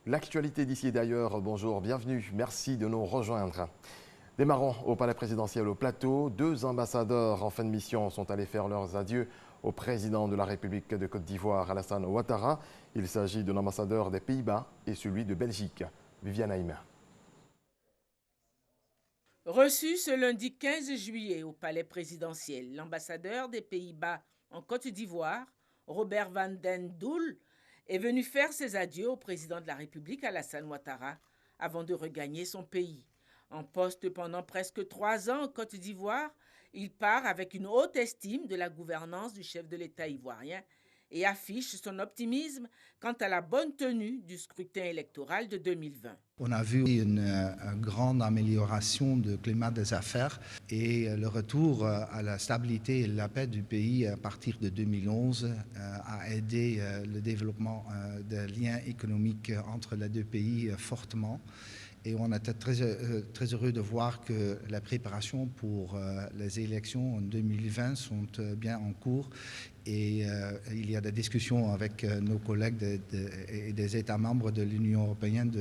L'actualité d'ici et d'ailleurs, bonjour, bienvenue, merci de nous rejoindre. Démarrons au palais présidentiel au Plateau. 2 ambassadeurs en fin de mission sont allés faire leurs adieux au président de la République de Côte d'Ivoire, Alassane Ouattara. Il s'agit de l'ambassadeur des Pays-Bas et celui de Belgique, Viviane Haïm. Reçu ce lundi 15 juillet au palais présidentiel, l'ambassadeur des Pays-Bas en Côte d'Ivoire, Robert van den Doel, est venu faire ses adieux au président de la République, Alassane Ouattara, avant de regagner son pays. En poste pendant presque 3 ans en Côte d'Ivoire, il part avec une haute estime de la gouvernance du chef de l'État ivoirien et affiche son optimisme quant à la bonne tenue du scrutin électoral de 2020. On a vu une grande amélioration du climat des affaires et le retour à la stabilité et la paix du pays à partir de 2011 a aidé le développement des liens économiques entre les deux pays fortement. Et on était très heureux de voir que les préparations pour les élections en 2020 sont bien en cours. Et il y a des discussions avec nos collègues des États membres de l'Union européenne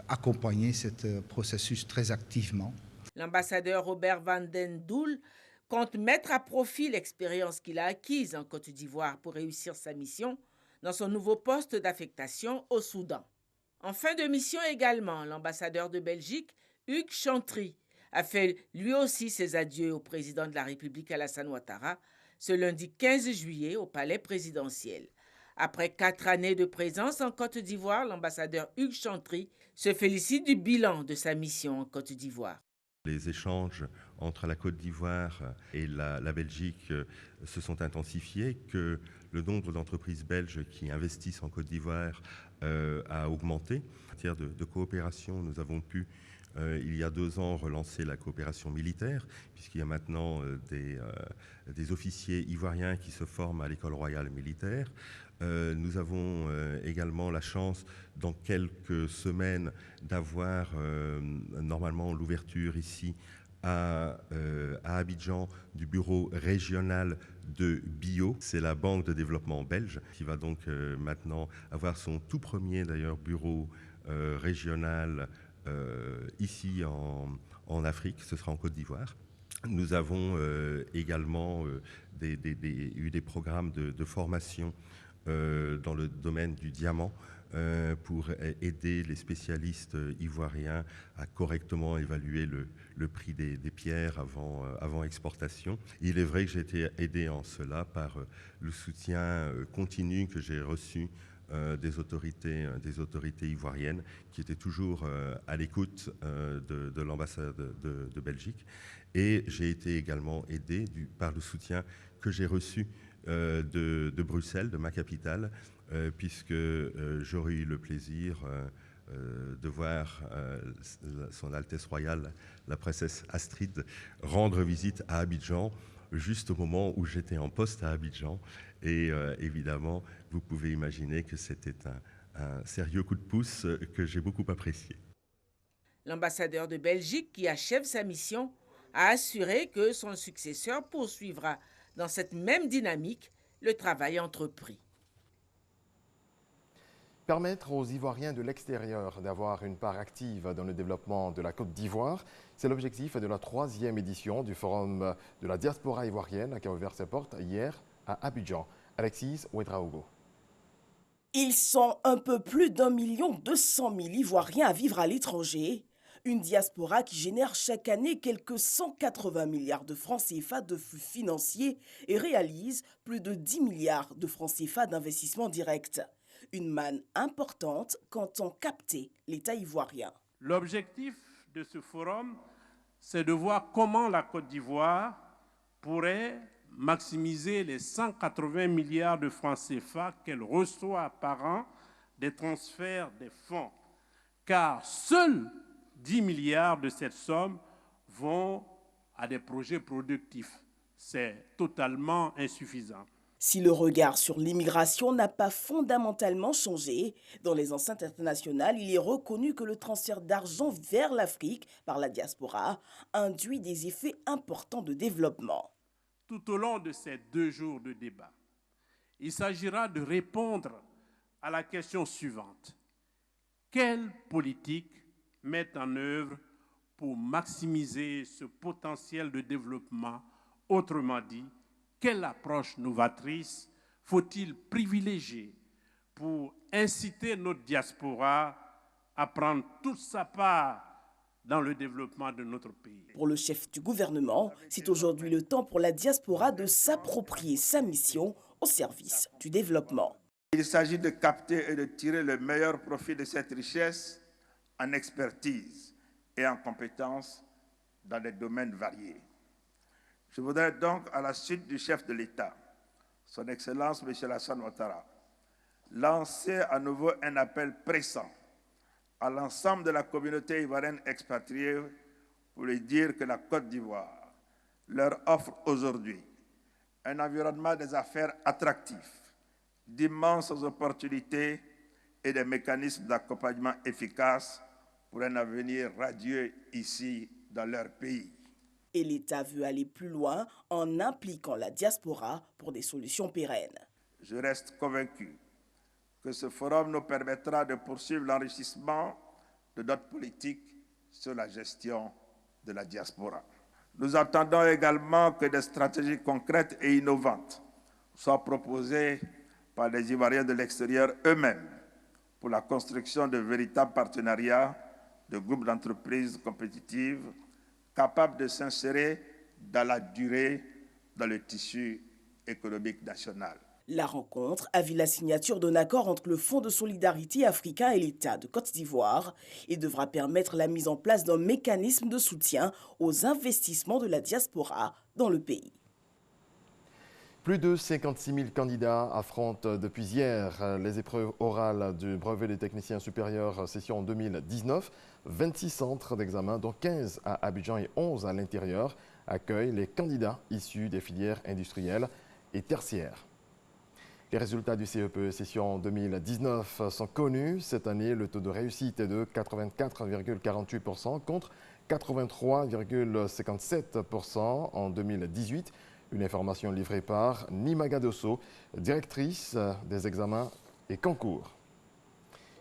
d'accompagner ce processus très activement. L'ambassadeur Robert van den Doel compte mettre à profit l'expérience qu'il a acquise en Côte d'Ivoire pour réussir sa mission dans son nouveau poste d'affectation au Soudan. En fin de mission également, l'ambassadeur de Belgique, Hugues Chantry, a fait lui aussi ses adieux au président de la République Alassane Ouattara ce lundi 15 juillet au palais présidentiel. Après 4 années de présence en Côte d'Ivoire, l'ambassadeur Hugues Chantry se félicite du bilan de sa mission en Côte d'Ivoire. Les échanges entre la Côte d'Ivoire et la Belgique se sont intensifiés, que le nombre d'entreprises belges qui investissent en Côte d'Ivoire a augmenté. En matière de coopération, nous avons pu, il y a 2 ans, relancer la coopération militaire, puisqu'il y a maintenant des officiers ivoiriens qui se forment à l'école royale militaire. Nous avons également la chance, dans quelques semaines, d'avoir normalement l'ouverture ici à Abidjan du bureau régional de Bio. C'est la Banque de développement belge qui va donc maintenant avoir son tout premier d'ailleurs bureau régional ici en Afrique. Ce sera en Côte d'Ivoire. Nous avons également eu des programmes de formation dans le domaine du diamant pour aider les spécialistes ivoiriens à correctement évaluer le prix des pierres avant exportation. Il est vrai que j'ai été aidé en cela par le soutien continu que j'ai reçu des autorités ivoiriennes qui étaient toujours à l'écoute de l'ambassade de Belgique. Et j'ai été également aidé par le soutien que j'ai reçu de Bruxelles, de ma capitale, puisque j'aurais eu le plaisir de voir son Altesse royale, la princesse Astrid, rendre visite à Abidjan, juste au moment où j'étais en poste à Abidjan. Et évidemment, vous pouvez imaginer que c'était un sérieux coup de pouce que j'ai beaucoup apprécié. L'ambassadeur de Belgique, qui achève sa mission, a assuré que son successeur poursuivra dans cette même dynamique le travail entrepris. Permettre aux Ivoiriens de l'extérieur d'avoir une part active dans le développement de la Côte d'Ivoire, c'est l'objectif de la 3e édition du Forum de la diaspora ivoirienne qui a ouvert ses portes hier à Abidjan. Alexis Ouedraogo. Ils sont un peu plus d'1 200 000 Ivoiriens à vivre à l'étranger. Une diaspora qui génère chaque année quelques 180 milliards de francs CFA de flux financiers et réalise plus de 10 milliards de francs CFA d'investissement direct. Une manne importante qu'entend capter l'État ivoirien. L'objectif de ce forum, c'est de voir comment la Côte d'Ivoire pourrait maximiser les 180 milliards de francs CFA qu'elle reçoit par an des transferts des fonds. Car seuls 10 milliards de cette somme vont à des projets productifs. C'est totalement insuffisant. Si le regard sur l'immigration n'a pas fondamentalement changé, dans les enceintes internationales, il est reconnu que le transfert d'argent vers l'Afrique par la diaspora induit des effets importants de développement. Tout au long de ces 2 jours de débat, il s'agira de répondre à la question suivante. quelle politique mettre en œuvre pour maximiser ce potentiel de développement? Autrement dit, quelle approche novatrice faut-il privilégier pour inciter notre diaspora à prendre toute sa part dans le développement de notre pays? Pour le chef du gouvernement, c'est aujourd'hui le temps pour la diaspora de s'approprier sa mission au service du développement. Il s'agit de capter et de tirer le meilleur profit de cette richesse en expertise et en compétences dans des domaines variés. Je voudrais donc, à la suite du chef de l'État, Son Excellence M. Alassane Ouattara, lancer à nouveau un appel pressant à l'ensemble de la communauté ivoirienne expatriée pour lui dire que la Côte d'Ivoire leur offre aujourd'hui un environnement des affaires attractif, d'immenses opportunités et des mécanismes d'accompagnement efficaces pour un avenir radieux ici dans leur pays. Et l'État veut aller plus loin en impliquant la diaspora pour des solutions pérennes. Je reste convaincu que ce forum nous permettra de poursuivre l'enrichissement de notre politique sur la gestion de la diaspora. Nous attendons également que des stratégies concrètes et innovantes soient proposées par les Ivoiriens de l'extérieur eux-mêmes pour la construction de véritables partenariats de groupes d'entreprises compétitives capables de s'insérer dans la durée dans le tissu économique national. La rencontre a vu la signature d'un accord entre le Fonds de solidarité africain et l'État de Côte d'Ivoire et devra permettre la mise en place d'un mécanisme de soutien aux investissements de la diaspora dans le pays. Plus de 56 000 candidats affrontent depuis hier les épreuves orales du brevet des techniciens supérieurs session 2019. 26 centres d'examen, dont 15 à Abidjan et 11 à l'intérieur, accueillent les candidats issus des filières industrielles et tertiaires. Les résultats du CEPE session 2019 sont connus. Cette année, le taux de réussite est de 84,48% contre 83,57% en 2018. Une information livrée par Nima Gadosso, directrice des examens et concours.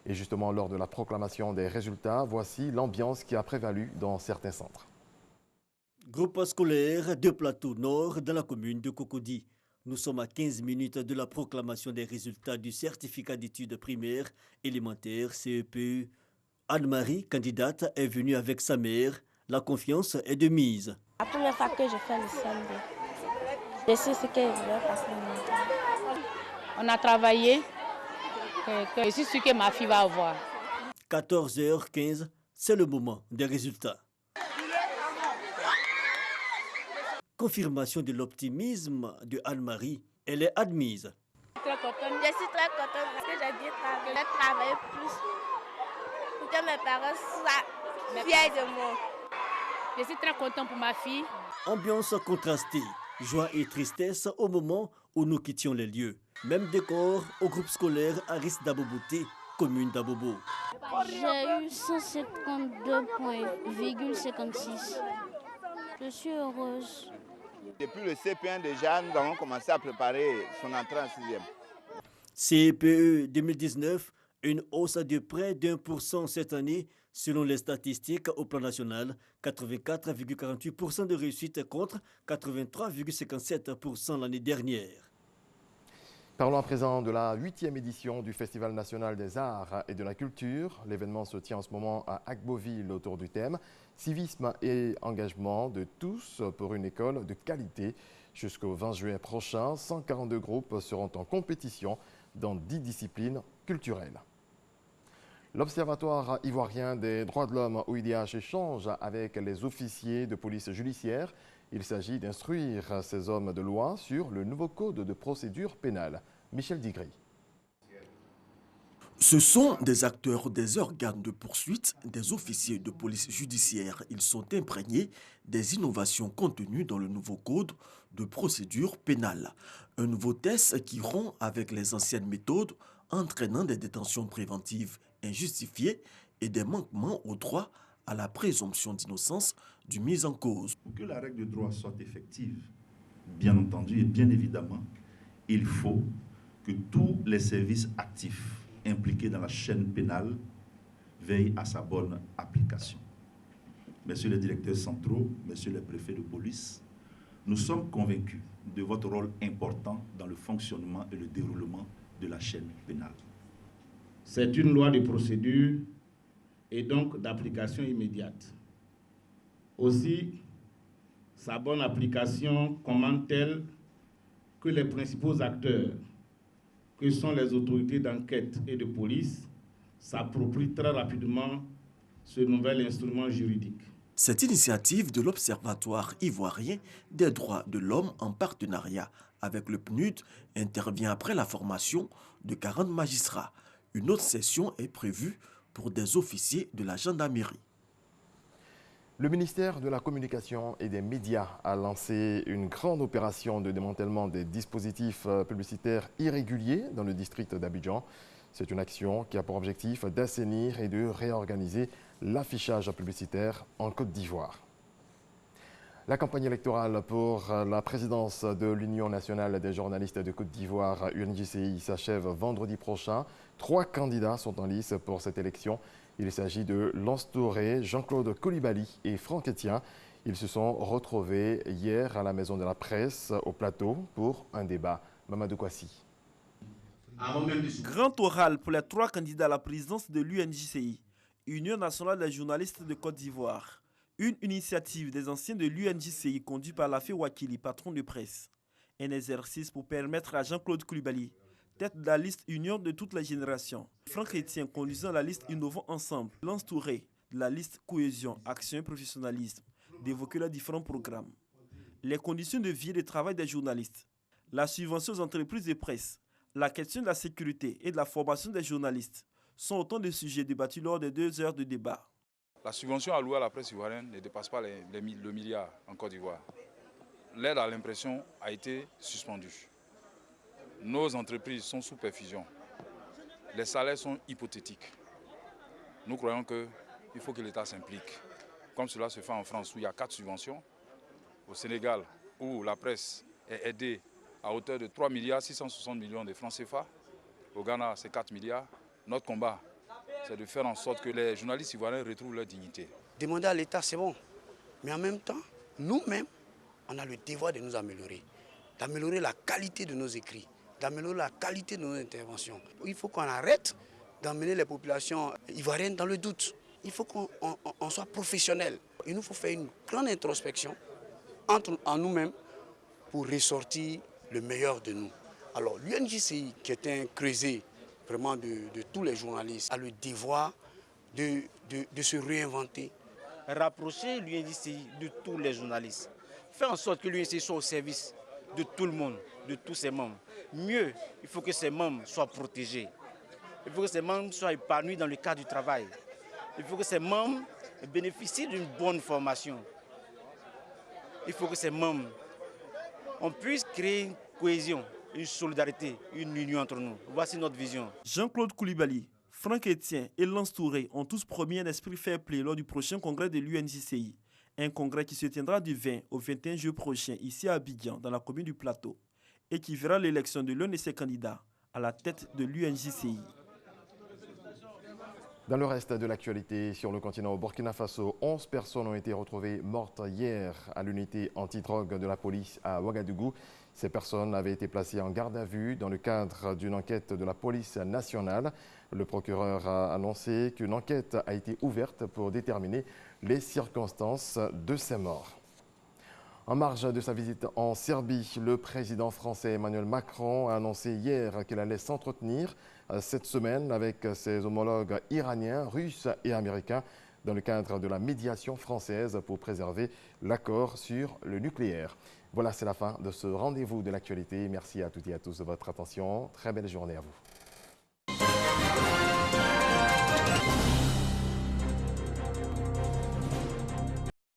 Et justement, lors de la proclamation des résultats, voici l'ambiance qui a prévalu dans certains centres. Groupe scolaire de Plateau Nord dans la commune de Cocody. Nous sommes à 15 minutes de la proclamation des résultats du certificat d'études primaires élémentaires CEPE. Anne-Marie, candidate, est venue avec sa mère. La confiance est de mise. La première fois que je fais le CMD, je sais ce que je vais passer. On a travaillé, je suis sûre que ma fille va avoir. 14h15, c'est le moment des résultats. Confirmation de l'optimisme de Anne-Marie, elle est admise. Je suis très contente parce que j'ai dit que je vais travailler plus pour que mes parents soient fiers de moi. Je suis très contente pour ma fille. Ambiance contrastée, joie et tristesse au moment où nous quittions les lieux. Même décor au groupe scolaire Aris Dabobouté, commune d'Abobo. J'ai eu 152,56. Je suis heureuse. Depuis le CP1 déjà, nous avons commencé à préparer son entrée en 6e. CPE 2019, une hausse de près d'1% cette année, selon les statistiques au plan national, 84,48% de réussite contre 83,57% l'année dernière. Parlons à présent de la 8e édition du Festival national des arts et de la culture. L'événement se tient en ce moment à Agboville autour du thème « Civisme et engagement de tous pour une école de qualité ». Jusqu'au 20 juin prochain, 142 groupes seront en compétition dans 10 disciplines culturelles. L'Observatoire ivoirien des droits de l'homme, OIDH, échange avec les officiers de police judiciaire. Il s'agit d'instruire ces hommes de loi sur le nouveau code de procédure pénale. Michel Digri. Ce sont des acteurs des organes de poursuite, des officiers de police judiciaire. Ils sont imprégnés des innovations contenues dans le nouveau code de procédure pénale. Un nouveau test qui rompt avec les anciennes méthodes, entraînant des détentions préventives injustifiées et des manquements au droit à la présomption d'innocence du mis en cause. Pour que la règle de droit soit effective, bien entendu et bien évidemment, il faut que tous les services actifs impliqués dans la chaîne pénale veillent à sa bonne application. Messieurs les directeurs centraux, messieurs les préfets de police, nous sommes convaincus de votre rôle important dans le fonctionnement et le déroulement de la chaîne pénale. C'est une loi de procédure et donc d'application immédiate. Aussi, sa bonne application commande-t-elle que les principaux acteurs, que sont les autorités d'enquête et de police, s'approprient très rapidement ce nouvel instrument juridique. Cette initiative de l'Observatoire ivoirien des droits de l'homme en partenariat avec le PNUD intervient après la formation de 40 magistrats. Une autre session est prévue pour des officiers de la gendarmerie. Le ministère de la Communication et des Médias a lancé une grande opération de démantèlement des dispositifs publicitaires irréguliers dans le district d'Abidjan. C'est une action qui a pour objectif d'assainir et de réorganiser l'affichage publicitaire en Côte d'Ivoire. La campagne électorale pour la présidence de l'Union nationale des journalistes de Côte d'Ivoire, UNJCI, s'achève vendredi prochain. 3 candidats sont en lice pour cette élection. Il s'agit de Lance Touré, Jean-Claude Coulibaly et Franck Etienne. Ils se sont retrouvés hier à la Maison de la Presse au plateau pour un débat. Mamadou Kwasi. Grand oral pour les 3 candidats à la présidence de l'UNJCI, Union nationale des journalistes de Côte d'Ivoire. Une initiative des anciens de l'UNJCI conduite par Lafé Wakili, patron de presse. Un exercice pour permettre à Jean-Claude Coulibaly, tête de la liste Union de toutes les générations, Franck Etienne conduisant la liste Innovons Ensemble, Lance Touré de la liste Cohésion, Action et Professionnalisme, d'évoquer leurs différents programmes. Les conditions de vie et de travail des journalistes, la subvention aux entreprises de presse, la question de la sécurité et de la formation des journalistes sont autant de sujets débattus lors des 2 heures de débat. La subvention allouée à la presse ivoirienne ne dépasse pas le milliard en Côte d'Ivoire. L'aide à l'impression a été suspendue. Nos entreprises sont sous perfusion. Les salaires sont hypothétiques. Nous croyons qu'il faut que l'État s'implique. Comme cela se fait en France où il y a 4 subventions. Au Sénégal où la presse est aidée à hauteur de 3 milliards 660 millions de francs CFA. Au Ghana, c'est 4 milliards. Notre combat, c'est de faire en sorte que les journalistes ivoiriens retrouvent leur dignité. Demander à l'État, c'est bon. Mais en même temps, nous-mêmes, on a le devoir de nous améliorer. D'améliorer la qualité de nos écrits, d'améliorer la qualité de nos interventions. Il faut qu'on arrête d'emmener les populations ivoiriennes dans le doute. Il faut qu'on soit professionnel. Il nous faut faire une grande introspection en nous-mêmes pour ressortir le meilleur de nous. Alors l'UNJCI, qui est un creuset vraiment de tous les journalistes, a le devoir de se réinventer. Rapprocher l'UNJCI de tous les journalistes. Faire en sorte que l'UNJCI soit au service de tout le monde, de tous ses membres. Mieux, il faut que ses membres soient protégés. Il faut que ses membres soient épanouis dans le cadre du travail. Il faut que ses membres bénéficient d'une bonne formation. Il faut que ses membres, on puisse créer une cohésion, une solidarité, une union entre nous. Voici notre vision. Jean-Claude Coulibaly, Franck Etienne et Lance Touré ont tous promis un esprit fair play lors du prochain congrès de l'UNJCI. Un congrès qui se tiendra du 20 au 21 juillet prochain ici à Abidjan, dans la commune du Plateau, et qui verra l'élection de l'un de ses candidats à la tête de l'UNJCI. Dans le reste de l'actualité, sur le continent au Burkina Faso, 11 personnes ont été retrouvées mortes hier à l'unité antidrogue de la police à Ouagadougou. Ces personnes avaient été placées en garde à vue dans le cadre d'une enquête de la police nationale. Le procureur a annoncé qu'une enquête a été ouverte pour déterminer les circonstances de ces morts. En marge de sa visite en Serbie, le président français Emmanuel Macron a annoncé hier qu'il allait s'entretenir cette semaine avec ses homologues iraniens, russes et américains dans le cadre de la médiation française pour préserver l'accord sur le nucléaire. Voilà, c'est la fin de ce rendez-vous de l'actualité. Merci à toutes et à tous de votre attention. Très belle journée à vous.